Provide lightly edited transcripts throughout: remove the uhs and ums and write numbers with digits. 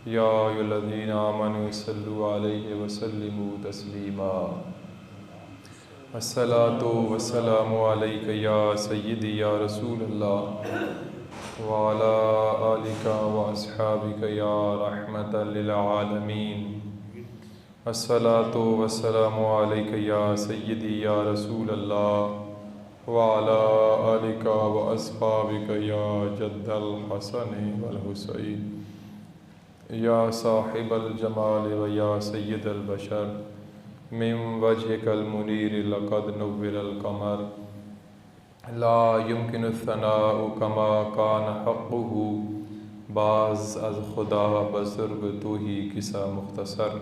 या अय्युहल्लज़ीना आमनू सल्लु अलैहि वसल्लिमू तस्लीमा। अस्सलातु वस्सलामु अलैका या सय्यदी या रसूलल्लाह व अला आलिका व अस्हाबिका या रहमतल लिल आलमीन। अस्सलातु वस्सलामु अलैका या सय्यदी या रसूलल्लाह व अला आलिका व अस्हाबिका या जद्दल हसन वल हुसैन या साहिबल जमाल व या सय्यदल बशर मिन वजहिकल मुनीर लक़द नुव्विरल क़मर ला युमकिनु सनाउ कमा कान हक़्क़ुहु बाज़ अज़ खुदा बज़ुर्ग तू ही किसा मुख्तसर।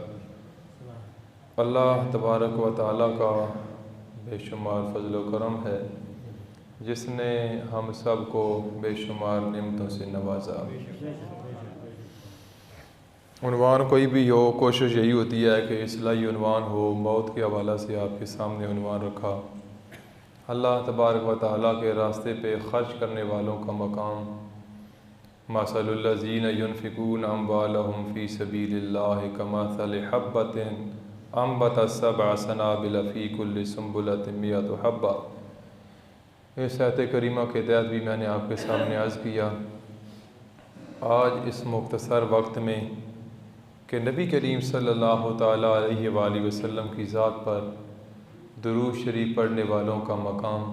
अल्लाह तबारक व तआला का बेशुमार फ़ज़ल व करम है जिसने हम सब को बेशुमार नेमतों से नवाजा। उन्वान कोई भी हो, कोशिश यही होती है कि इस्लाही उन्वान हो। मौत के हवाला से आपके सामने उन्वान रखा। अल्लाह तबारक व तआला के रास्ते पे ख़र्च करने वालों का मकाम मसलुल्लज़ीना युनफ़िक़ून अम्वालहुम फ़ी सबीलिल्लाहि कमसलि हब्बतिन अम्बतत सबअ सनाबिल फ़ी कुल्लि सुंबुलतिन मिअतु हब्बा। इस आयत करीमा के तहत भी मैंने आपके सामने अर्ज़ किया। आज इस मुख्तसर वक्त में कि नबी करीम सल्लल्लाहु ताला अलैहि वसल्लम की ज़ात पर दुरूद शरीफ पढ़ने वालों का मकाम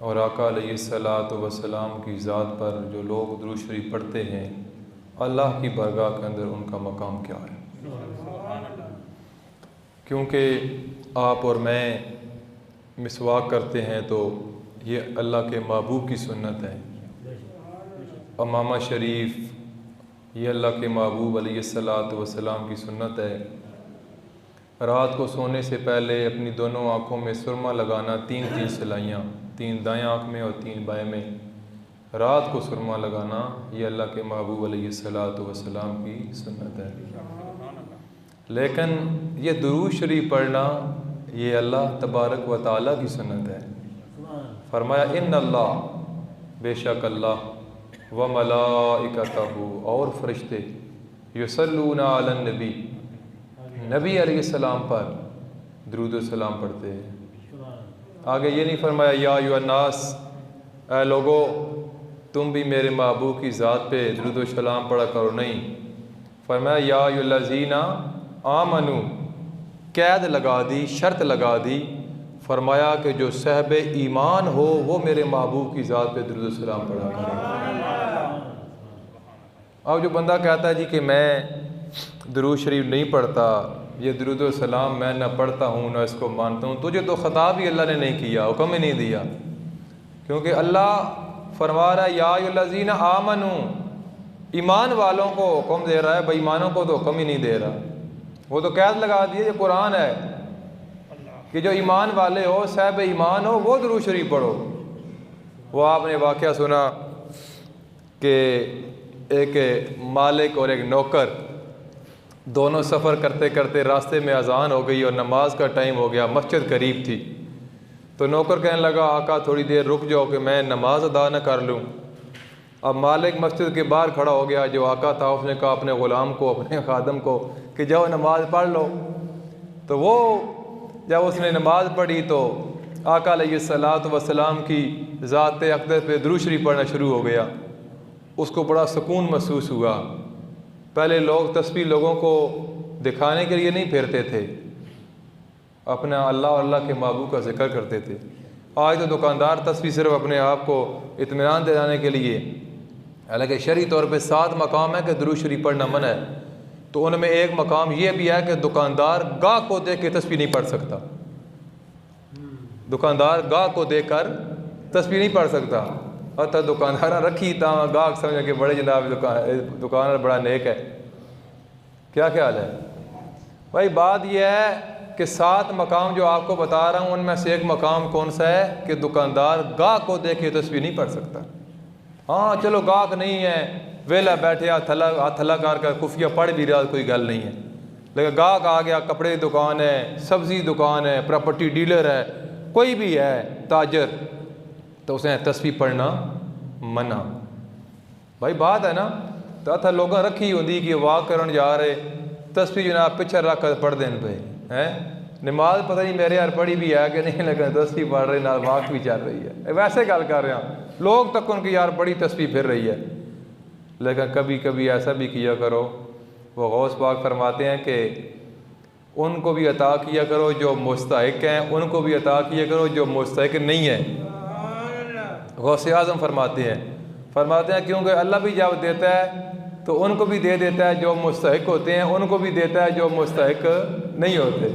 और आका अलैहिस्सलातु वस्सलाम की ज़ात पर जो लोग दुरूद शरीफ पढ़ते हैं, अल्लाह की बारगाह के अंदर उनका मकाम क्या है। क्योंकि आप और मैं मिसवाक करते हैं तो ये अल्लाह के महबूब की सुन्नत है। अमामा शरीफ ये अल्लाह के महबूब अलैहिस्सलातु वस्सलाम की सुन्नत है। रात को सोने से पहले अपनी दोनों आँखों में सुरमा लगाना, 3-3 सिलाइयाँ, 3 दाएँ आँख में और 3 बाएँ में, रात को सुरमा लगाना, ये अल्लाह के महबूब अलैहिस्सलातु वस्सलाम की सुन्नत है। लेकिन ये दुरूद शरीफ पढ़ना ये अल्लाह तबारक व तआला की सुन्नत है। फरमाया इन्नल्लाह, बेशक अल्लाह व मलाइकतहु, और फरिश्ते, युसल्लूना अलन नबी, नबी अलैहिस्सलाम पर दुरूद व सलाम पढ़ते हैं। आगे ये नहीं फरमाया या अय्युहन्नास, ऐ लोगो तुम भी मेरे महबूब की ज़ात पे दुरूद व सलाम पढ़ा करो। नहीं, फरमाया या अय्युहल्लज़ीना आमनू, कैद लगा दी, शर्त लगा दी। फरमाया कि जो साहिब ईमान हो वो मेरे महबूब की ज़ात पे दुरूद व सलाम पढ़ा करो। अब जो बंदा कहता है जी कि मैं दुरूद शरीफ नहीं पढ़ता, ये दुरूद व सलाम मैं ना पढ़ता हूँ ना इसको मानता हूँ, तुझे तो ख़िताब ही अल्लाह ने नहीं किया, हुक्म ही नहीं दिया। क्योंकि अल्लाह फरमा रहा है या अय्युहल्लज़ीना आमनू, ईमान वालों को हुक्म दे रहा है, बेईमानों को तो हुक्म ही नहीं दे रहा। वो तो कैद लगा दिए। ये कुरान है कि जो ईमान वाले हो, साहिब ईमान हो, वो दुरूद शरीफ पढ़ो। वो आपने वाक़या सुना कि एक मालिक और एक नौकर दोनों सफ़र करते करते रास्ते में अज़ान हो गई और नमाज का टाइम हो गया, मस्जिद करीब थी। तो नौकर कहने लगा आका थोड़ी देर रुक जाओ कि मैं नमाज अदा न कर लूँ। अब मालिक मस्जिद के बाहर खड़ा हो गया। जो आका था उसने कहा अपने ग़ुलाम को, अपने खादम को कि जाओ नमाज पढ़ लो। तो वो जब उसने नमाज पढ़ी तो आका अलैहिस्सलातु वस्सलाम की ज़ात अक़दस पे दुरूद शरीफ पढ़ना शुरू हो गया। उसको बड़ा सुकून महसूस हुआ। पहले लोग तस्बीह लोगों को दिखाने के लिए नहीं फेरते थे, अपना अल्लाह और अल्लाह के महबूब का जिक्र करते थे। आज तो दुकानदार तस्बीह सिर्फ अपने आप को इत्मीनान दिलाने के लिए, हालांकि शरई तौर पे 7 मकाम है कि दुरूद शरीफ पढ़ना मना है, तो उनमें एक मकाम ये भी है कि दुकानदार गाह को देख के तस्बीह नहीं पढ़ सकता। दुकानदार गाह को देख कर तस्बीह नहीं पढ़ सकता। अतः दुकानदार रखी ता गाहक समझ के बड़े जनाब दुकानदार बड़ा नेक है। क्या ख्याल है भाई? बात यह है कि 7 मकाम जो आपको बता रहा हूँ उनमें से एक मकाम कौन सा है कि दुकानदार गाहक को देखे तस्बीह नहीं पढ़ सकता। हाँ चलो गाहक नहीं है, वेला बैठे हाथ थला कर खुफिया पढ़ भी रहा, कोई गल नहीं है। लेकिन गाहक आ गया, कपड़े की दुकान है, सब्ज़ी दुकान है, प्रॉपर्टी डीलर है, कोई भी है ताजर, तो उसे तस्बीह पढ़ना मना। भाई बात है ना, तो अथा लोग रखी होंगी कि वाह करन जा रहे तस्वीर जनाब पिछे रख कर पढ़ देन पे हैं नमाज पता नहीं मेरे यार पढ़ी भी है कि नहीं, लगा तस्वीर पढ़ रहे नाल वाक भी चल रही है। वैसे गल कर रहा लोग तक उनकी यार बड़ी तस्वीर फिर रही है। लेकिन कभी कभी ऐसा भी किया करो, वो गौस पाक फरमाते हैं कि उनको भी अता किया करो जो मुस्तहिक हैं, उनको भी अता किया करो जो मुस्तहिक नहीं है। गौस आज़म फरमाते हैं क्योंकि अल्लाह भी जब देता है तो उनको भी दे देता है जो मुस्तहिक होते हैं, उनको भी देता है जो मुस्तहिक नहीं होते।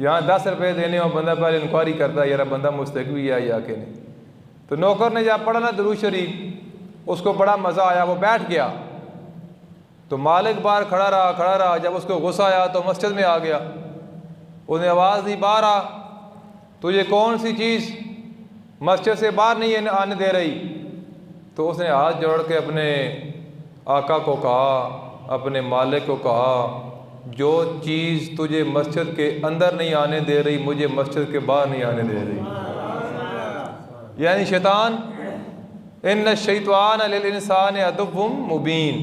यहाँ 10 रुपये देने और बंदा पहले इंक्वायरी करता है यार बंदा मुस्तहिक भी है या कि नहीं। तो नौकर ने जब पढ़ा ना दुरूद शरीफ, उसको बड़ा मज़ा आया, वो बैठ गया। तो मालिक बाहर खड़ा रहा। जब उसको गुस्सा आया तो मस्जिद में आ गया। उसने आवाज़ दी, बाहर आ, तुझे कौन सी चीज़ मस्जिद से बाहर नहीं आने दे रही। तो उसने हाथ जोड़ के अपने आका को कहा, अपने मालिक को कहा, जो चीज़ तुझे मस्जिद के अंदर नहीं आने दे रही मुझे मस्जिद के बाहर नहीं आने दे रही। यानी शैतान, इन्न शैतान लिल इंसान अदुव्वुम मुबीन,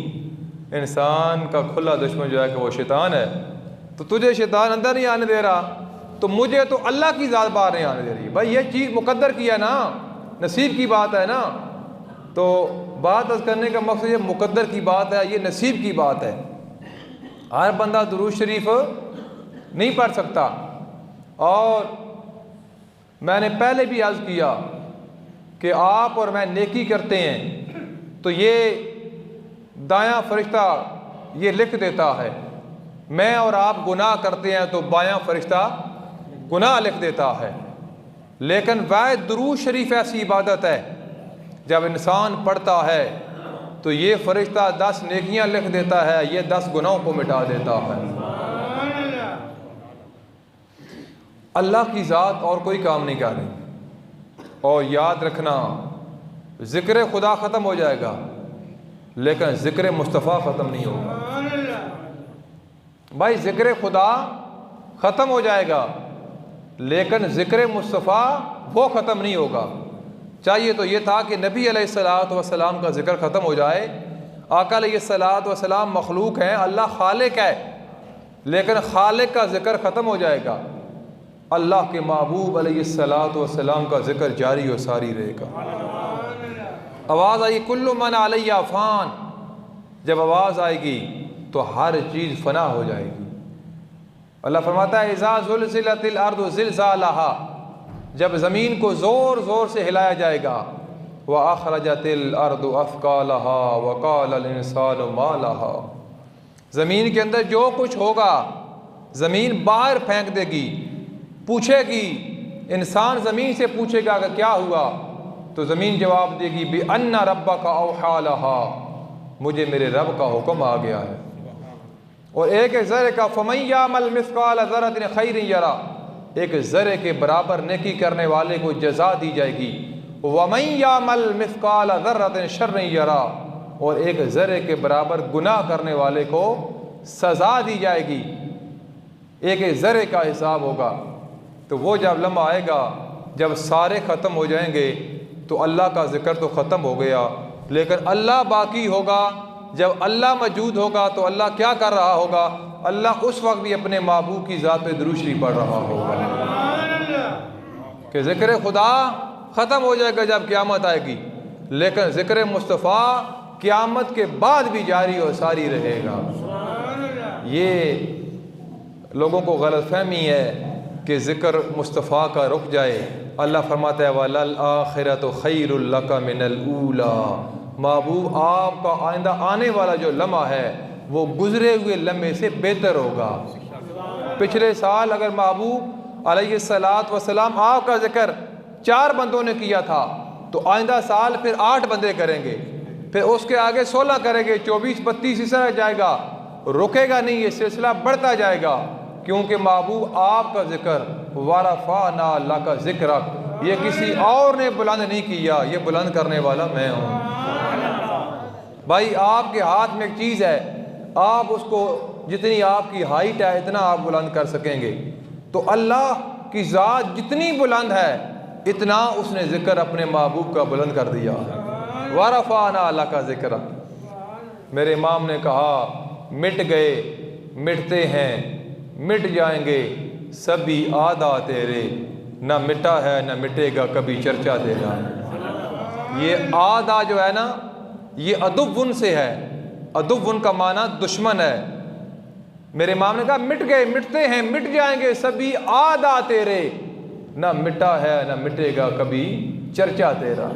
इंसान का खुला दुश्मन जो है कि वो शैतान है। तो तुझे शैतान अंदर नहीं आने दे रहा तो मुझे तो अल्लाह की ज़ात बाहर नहीं आने दे रही। भाई ये चीज़ मुकद्दर की है ना, नसीब की बात है ना। तो बात करने का मकसद ये मुकद्दर की बात है, ये नसीब की बात है। हर बंदा दुरूद शरीफ नहीं पढ़ सकता। और मैंने पहले भी अर्ज़ किया कि आप और मैं नेकी करते हैं तो ये दायां फरिश्ता ये लिख देता है, मैं और आप गुनाह करते हैं तो बायां फरिश्ता गुनाह लिख देता है। लेकिन वह दुरूद शरीफ ऐसी इबादत है जब इंसान पढ़ता है तो ये फरिश्ता 10 नेकियां लिख देता है, ये 10 गुनाहों को मिटा देता है। अल्लाह की ज़ात और कोई काम नहीं कर रही। और याद रखना, ज़िक्र खुदा ख़त्म हो जाएगा लेकिन ज़िक्र मुस्तफ़ा ख़त्म नहीं होगा। भाई ज़िक्र खुदा ख़त्म हो जाएगा लेकिन ज़िक्र मुस्तफ़ा वो ख़त्म नहीं होगा। चाहिए तो ये था कि नबी अलैहिस्सलातु वस्सलाम का ज़िक्र ख़त्म हो जाए। आका अलैहिस्सलातु वस्सलाम मखलूक हैं, अल्लाह खालिक है, लेकिन खालिक का ज़िक्र ख़त्म हो जाएगा। अल्लाह के महबूब अलैहिस्सलातु वस्सलाम का ज़िक्र जारी और सारी रहेगा। आवाज़ आई कुल्लु मन अलैहा फ़ान, जब आवाज़ आएगी तो हर चीज़ फ़ना हो जाएगी। अल्लाह फरमाता है इज़ा ज़ुलज़िलतिल अर्दु ज़िलज़ालहा, जब ज़मीन को ज़ोर ज़ोर से हिलाया जाएगा। व अख़रजतिल अर्दु अफ़क़ालहा व क़ालल इंसानु मा लहा, ज़मीन के अंदर जो कुछ होगा ज़मीन बाहर फेंक देगी, पूछेगी। इंसान ज़मीन से पूछेगा कि क्या हुआ, तो ज़मीन जवाब देगी बि अन्ना रब्बका औहा लहा, मुझे मेरे रब का हुक्म आ गया है। और एक ज़र्रे का फमन यामल मिस्क़ाल ज़र्रतिन खैरिन यरा, एक ज़र्रे के बराबर नेकी करने वाले को जज़ा दी जाएगी। वमन यामल मिस्क़ाल ज़र्रतिन शर्रिन यरा, और एक ज़र्रे के बराबर गुनाह करने वाले को सज़ा दी जाएगी। एक ज़र्रे का हिसाब होगा। तो वो जब लम्हा आएगा जब सारे ख़त्म हो जाएंगे तो अल्लाह का ज़िक्र तो ख़त्म हो गया, लेकिन अल्लाह बाकी होगा। जब अल्लाह मौजूद होगा तो अल्लाह क्या कर रहा होगा, अल्लाह उस वक्त भी अपने महबूब की ज़ात पे दुरूद शरीफ पढ़ रहा होगा। कि ज़िक्र खुदा ख़त्म हो जाएगा जब क़यामत आएगी, लेकिन ज़िक्र मुस्तफ़ा क़यामत के बाद भी जारी और सारी रहेगा। ये लोगों को गलतफहमी है कि ज़िक्र मुस्तफ़ा का रुक जाए। अल्लाह फरमाता है वलल आखिरतु खैरुल लका मिनल ऊला, महबूब आपका आइंदा आने वाला जो लम्हा है वो गुज़रे हुए लम्हे से बेहतर होगा। पिछले साल अगर महबूब अलैहिस्सलातु वस्सलाम आपका ज़िक्र 4 बंदों ने किया था तो आइंदा साल फिर 8 बंदे करेंगे, फिर उसके आगे 16 करेंगे, 24, 32 इस तरह जाएगा, रुकेगा नहीं, ये सिलसिला बढ़ता जाएगा। क्योंकि महबूब आपका ज़िक्र वरफ़अना लका ज़िक्रक, ये किसी और ने बुलंद नहीं किया, ये बुलंद करने वाला मैं हूँ। भाई आपके हाथ में एक चीज़ है, आप उसको जितनी आपकी हाइट है इतना आप बुलंद कर सकेंगे। तो अल्लाह की ज़ात जितनी बुलंद है इतना उसने ज़िक्र अपने महबूब का बुलंद कर दिया। वरफ़अना लका ज़िक्रक। मेरे इमाम ने कहा, मिट गए, मिटते हैं, मिट जाएंगे सभी आदा तेरे, ना मिटा है ना मिटेगा कभी चर्चा तेरा। ये आदा जो है ना, ये अदुव्वन से है। अदुव्वन का माना दुश्मन है। मेरे इमाम ने कहा, मिट गए, मिटते हैं, मिट जाएंगे सभी आदा तेरे, ना मिटा है ना मिटेगा कभी चर्चा तेरा।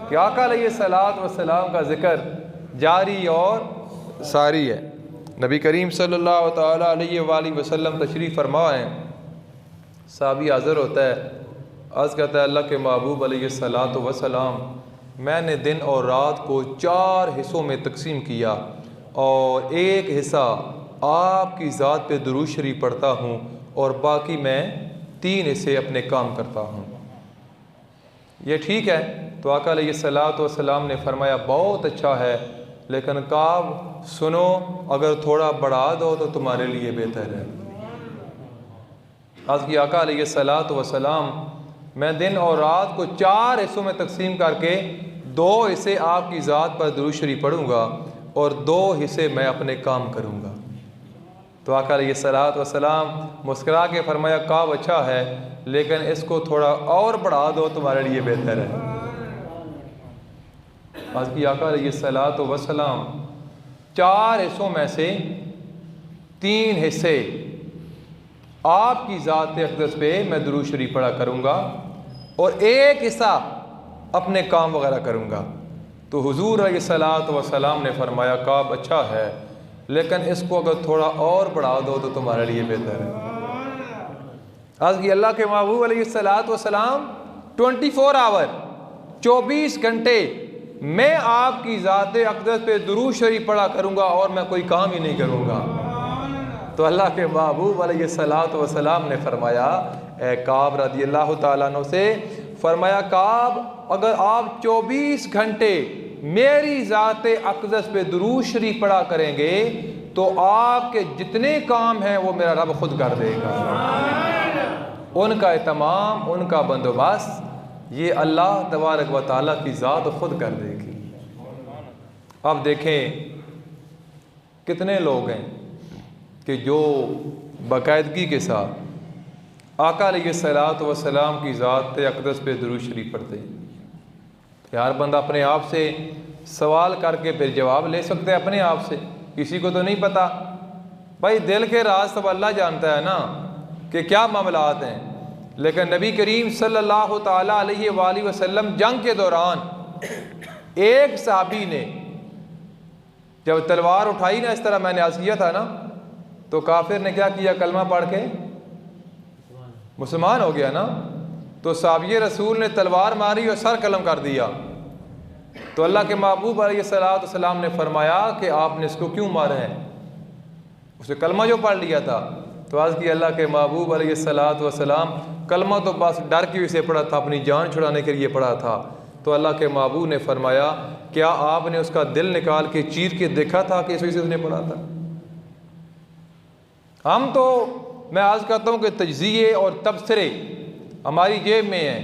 कि आका अलैहिस्सलातु वस्सलाम का जिक्र जारी और सारी है। नबी करीम सल्लल्लाहु तआला अलैहि वसल्लम तशरीफ़ फरमा है। साहबी हाज़िर होता है, अर्ज़ करता है, अल्लाह के महबूब अलैहिस्सलातु वस्सलाम, मैंने दिन और रात को 4 हिस्सों में तकसीम किया और एक हिस्सा आपकी ज़ात पे दुरूद शरीफ पढ़ता हूँ और बाकी मैं 3 हिस्से अपने काम करता हूँ। ये ठीक है। तो आका अलैहिस्सलातु वस्सलाम ने फरमाया, बहुत अच्छा है, लेकिन काब सुनो, अगर थोड़ा बढ़ा दो तो तुम्हारे लिए बेहतर है। आज की आका अलैहिस्सलातु वस्सलाम, मैं दिन और रात को 4 हिस्सों में तकसीम करके 2 हिस्से आपकी ज़ात पर दुरूद शरीफ पढ़ूँगा और 2 हिस्से मैं अपने काम करूँगा। तो आका अलैहिस्सलातु वस्सलाम मुस्कुरा के फरमाया, काब अच्छा है, लेकिन इसको थोड़ा और बढ़ा दो तुम्हारे लिए बेहतर है। आज की आका अलैहिस्सलातु वस्सलाम 4 हिस्सों में से 3 हिस्से आपकी ज़ात अक़दस पे मैं दुरूद शरीफ पढ़ा करूँगा और 1 हिस्सा अपने काम वगैरह करूँगा। तो हुज़ूर अलैहिस्सलातु वस्सलाम ने फरमाया, काब अच्छा है, लेकिन इसको अगर थोड़ा और बढ़ा दो तो तुम्हारे लिए बेहतर है। आज की अल्लाह के महबूब अलैहिस्सलातु वस्सलाम 24 आवर 24 घंटे मैं आपकी ज़ात अक़दस पे दुरूद शरीफ पढ़ा करूँगा और मैं कोई काम ही नहीं करूँगा। तो अल्लाह के महबूब अलैहिस्सलातु वस्सलाम ने फरमाया, ए काब रज़ियल्लाहु ताला अन्हु से फरमाया, काब अगर आप 24 घंटे मेरी ज़ात अक़दस पे दुरूद शरीफ पढ़ा करेंगे तो आपके जितने काम हैं वो मेरा रब खुद कर देगा। उनका इत्माम, उनका बंदोबस्त ये अल्लाह तबारक व तआला की ज़ात खुद कर देगी। अब देखें कितने लोग हैं कि जो बाकायदगी के साथ आका अलैहिस्सलातु वस्सलाम की ज़ात अक़दस पे दुरूद शरीफ पढ़ते हैं। यार बंदा अपने आप से सवाल करके फिर जवाब ले सकते हैं अपने आप से, किसी को तो नहीं पता। भाई दिल के राज तो अल्लाह जानता है ना कि क्या मामलात हैं। लेकिन नबी करीम सल्लल्लाहु ताला अलैहि वसल्लम जंग के दौरान एक सहाबी ने जब तलवार उठाई ना, इस तरह मैंने अर्ज़ किया था ना, तो काफिर ने क्या किया, कलमा पढ़ के मुसलमान हो गया ना। तो साहबी रसूल ने तलवार मारी और सर कलम कर दिया। तो अल्लाह के महबूब अलैहिस्सलातु वस्सलाम ने फरमाया कि आपने इसको क्यों मारा है, उसने कलमा जो पढ़ लिया था। तो आज की अल्लाह के महबूब अलैहिस्सलातु वस्सलाम कलमा तो बस डर की वजह से पढ़ा था, अपनी जान छुड़ाने के लिए पढ़ा था। तो अल्लाह के महबूब ने फरमाया, क्या आपने उसका दिल निकाल के चीर के देखा था कि इस वजह से उसने पढ़ा था। हम तो मैं आज कहता हूँ कि तज्ज़िये और तबसरे हमारी जेब में है,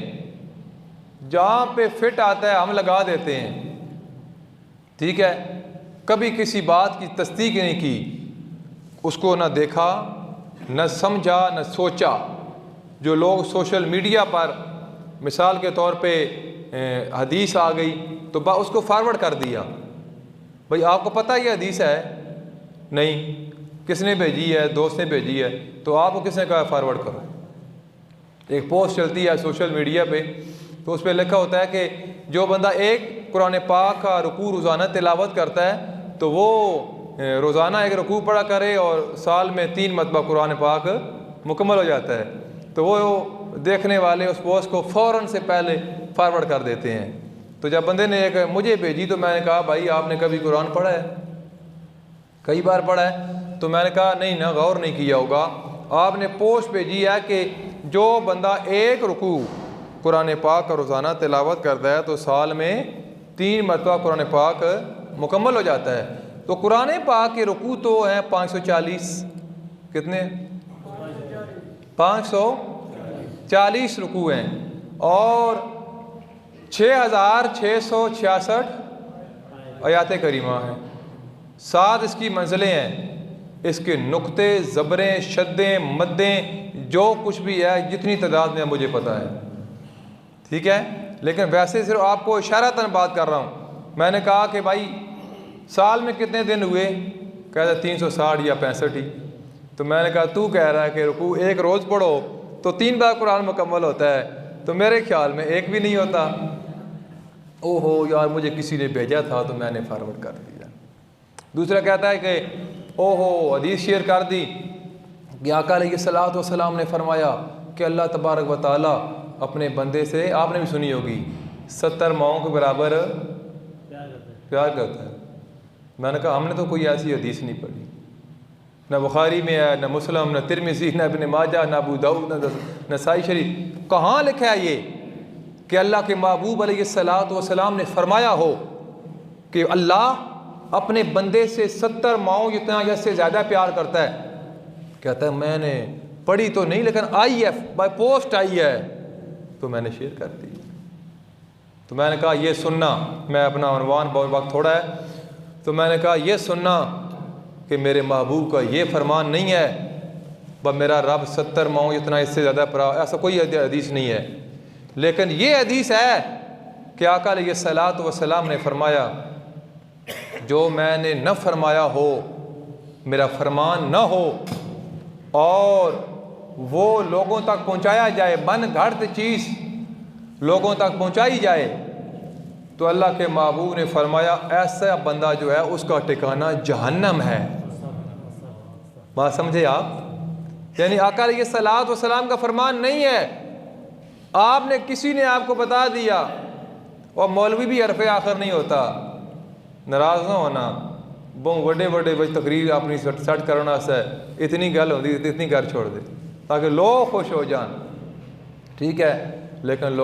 जहाँ पे फिट आता है हम लगा देते हैं, ठीक है। कभी किसी बात की तस्दीक नहीं की, उसको ना देखा न समझा न सोचा। जो लोग सोशल मीडिया पर मिसाल के तौर पे हदीस आ गई तो उसको फॉरवर्ड कर दिया। भाई आपको पता ये हदीस है? नहीं, किसने भेजी है? दोस्त ने भेजी है। तो आपको किसने कहा फॉरवर्ड करो? एक पोस्ट चलती है सोशल मीडिया पे, तो उस पर लिखा होता है कि जो बंदा एक कुरान पाक का रुकू रोज़ाना तिलावत करता है तो वो रोज़ाना एक रुकू पढ़ा करे और साल में 3 मरतबा कुरान पाक मुकम्मल हो जाता है। तो वो देखने वाले उस पोस्ट को फ़ौरन से पहले फॉरवर्ड कर देते हैं। तो जब बंदे ने एक मुझे भेजी तो मैंने कहा, भाई आपने कभी कुरान पढ़ा है? कई बार पढ़ा है। तो मैंने कहा नहीं ना, गौर नहीं किया होगा। आपने पोस्ट भेजी है कि जो बंदा एक रुकू कुरान पाक का रोज़ाना तिलावत करता है तो साल में 3 मरतबा कुरान पाक मुकम्मल हो जाता है। तो कुरान पाक के रुकू तो हैं 540, कितने? 540 रुकू हैं और 6666 आयात करीमा हैं। साथ इसकी मंजिलें हैं, इसके नुक्ते, ज़बरें, शद्दें, मद्दें, जो कुछ भी है जितनी तादाद में मुझे पता है, ठीक है। लेकिन वैसे सिर्फ आपको इशारतन बात कर रहा हूँ। मैंने कहा कि भाई साल में कितने दिन हुए, कहता 360 या 65 ही। तो मैंने कहा तू कह रहा है कि रुकू एक रोज़ पढ़ो तो 3 बार कुरान मुकम्मल होता है, तो मेरे ख्याल में एक भी नहीं होता। ओहो यार मुझे किसी ने भेजा था तो मैंने फॉरवर्ड कर दिया। दूसरा कहता है कि ओहो हदीस शेयर कर दी कि आका अलैहिस्सलातु वस्सलाम ने फरमाया कि अल्लाह तबारक व तआला अपने बंदे से, आपने भी सुनी होगी, 70 माओं के बराबर प्यार करता है। मैंने कहा हमने तो कोई ऐसी हदीस नहीं पढ़ी, न बुखारी में है, न मुस्लिम, न तिरमिज़ी, न इब्न माजा, न अबू दाऊद, न नसाई शरीफ। कहाँ लिखा है ये कि अल्लाह के महबूब अलैहिस्सलातु वस्सलाम ने फरमाया हो कि अल्लाह अपने बंदे से 70 माओं जितना या से ज़्यादा प्यार करता है? कहता है मैंने पढ़ी तो नहीं, लेकिन आई है, बाय पोस्ट आई है, तो मैंने शेयर कर दी। तो मैंने कहा ये सुनना, मैं अपना उन्वान, बहुत वक्त थोड़ा है, तो मैंने कहा ये सुनना कि मेरे महबूब का ये फरमान नहीं है बस मेरा रब 70 माओं जितना इससे ज़्यादा प्यार, ऐसा कोई हदीस नहीं है। लेकिन ये हदीस है कि आका अलैहिस्सलातु वस्सलाम ने फरमाया जो मैंने न फरमाया हो, मेरा फरमान न हो और वो लोगों तक पहुंचाया जाए, मन घड़त चीज़ लोगों तक पहुंचाई जाए, तो अल्लाह के महबूब ने फरमाया ऐसा बंदा जो है उसका ठिकाना जहन्नम है। बात समझे आप? यानी आका अलैहिस्सलातु वस्सलाम का फरमान नहीं है, आपने किसी ने आपको बता दिया। और मौलवी भी हरफ आखिर नहीं होता, नाराज़ ना होना, बहुत बड़े बड़े भाई तकरीर अपनी सट करना से इतनी गल होती, इतनी घर छोड़ दे ताकि लोग खुश हो जान, ठीक है। लेकिन लोग